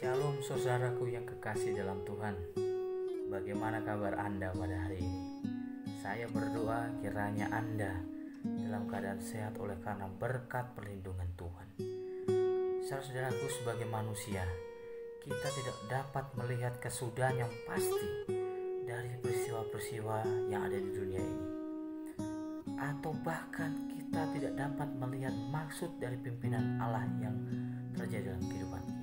Shalom saudaraku yang kekasih dalam Tuhan. Bagaimana kabar Anda pada hari ini? Saya berdoa kiranya Anda dalam keadaan sehat oleh karena berkat perlindungan Tuhan. Saudaraku, sebagai manusia, kita tidak dapat melihat kesudahan yang pasti dari peristiwa-peristiwa yang ada di dunia ini. Atau bahkan kita tidak dapat melihat maksud dari pimpinan Allah yang terjadi dalam kehidupan kita.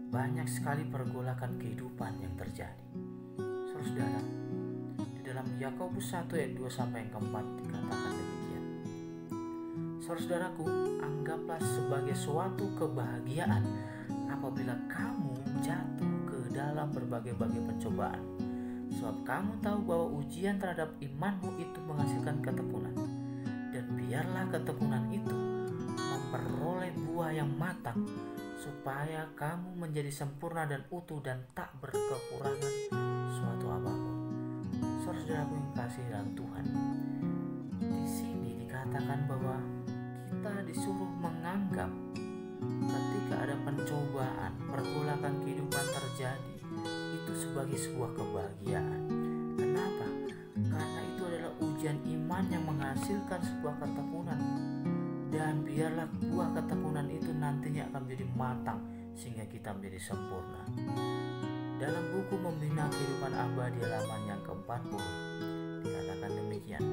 Banyak sekali pergolakan kehidupan yang terjadi. Saudara, di dalam Yakobus 1 ayat 2 sampai yang keempat dikatakan demikian. Saudaraku, anggaplah sebagai suatu kebahagiaan apabila kamu jatuh ke dalam berbagai-bagai pencobaan. Sebab kamu tahu bahwa ujian terhadap imanmu itu menghasilkan ketekunan. Dan biarlah ketekunan itu memperoleh buah yang matang, supaya kamu menjadi sempurna dan utuh dan tak berkekurangan suatu apapun. Saudaraku yang kasih dalam Tuhan, di sini dikatakan bahwa kita disuruh menganggap ketika ada pencobaan, pergolakan kehidupan terjadi, itu sebagai sebuah kebahagiaan. Kenapa? Karena itu adalah ujian iman yang menghasilkan sebuah ketekunan. Dan biarlah buah ketekunan itu nantinya akan menjadi matang sehingga kita menjadi sempurna. Dalam buku Membina Kehidupan Abadi halaman yang ke-40 dikatakan demikian.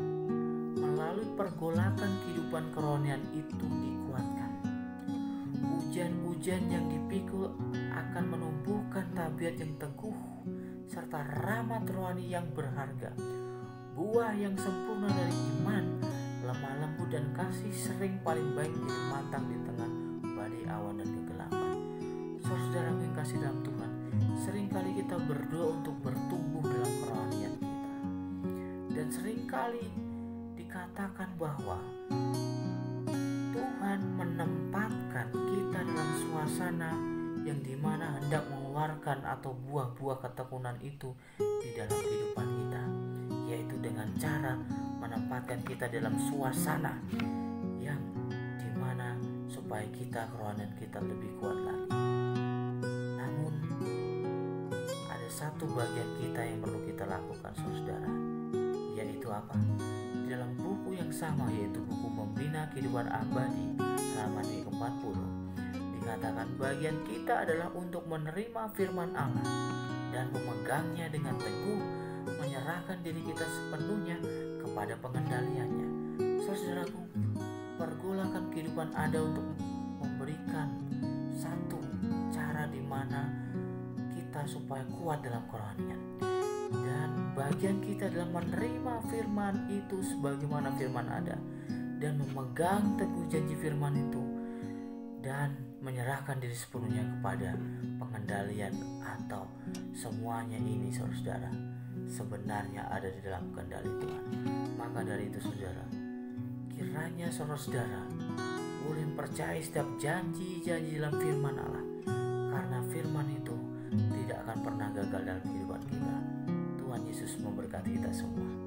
Melalui pergolakan kehidupan kerohanian itu dikuatkan. Ujian-ujian yang dipikul akan menumbuhkan tabiat yang teguh serta rahmat rohani yang berharga. Buah yang sempurna dari iman, lemah lembut dan kasih sering paling baik menjadi matang di tengah badai awan dan kegelapan. Saudara yang kasih dalam Tuhan, seringkali kita berdoa untuk bertumbuh dalam kerohanian kita. Dan seringkali dikatakan bahwa Tuhan menempatkan kita dalam suasana yang dimana hendak mengeluarkan atau buah-buah ketekunan itu di dalam kehidupan kita, yaitu dengan cara menempatkan kita dalam suasana yang dimana supaya kita kerohanian kita lebih kuat lagi. Namun ada satu bagian kita yang perlu kita lakukan, saudara, yaitu apa? Di dalam buku yang sama, yaitu buku Membina Kehidupan Abadi halaman yang ke-40 dikatakan bagian kita adalah untuk menerima firman Allah dan memegangnya dengan teguh, menyerahkan diri kita sepenuhnya kepada pengendaliannya. Saudaraku, pergolakan kehidupan ada untuk memberikan satu cara di mana kita supaya kuat dalam kerohanian. Dan bagian kita adalah menerima firman itu sebagaimana firman ada dan memegang teguh janji firman itu dan menyerahkan diri sepenuhnya kepada pengendalian atau semuanya ini, saudara, sebenarnya ada di dalam kendali Tuhan. Maka dari itu, saudara, kiranya saudara boleh percaya setiap janji-janji dalam firman Allah, karena firman itu tidak akan pernah gagal dalam kehidupan kita. Tuhan Yesus memberkati kita semua.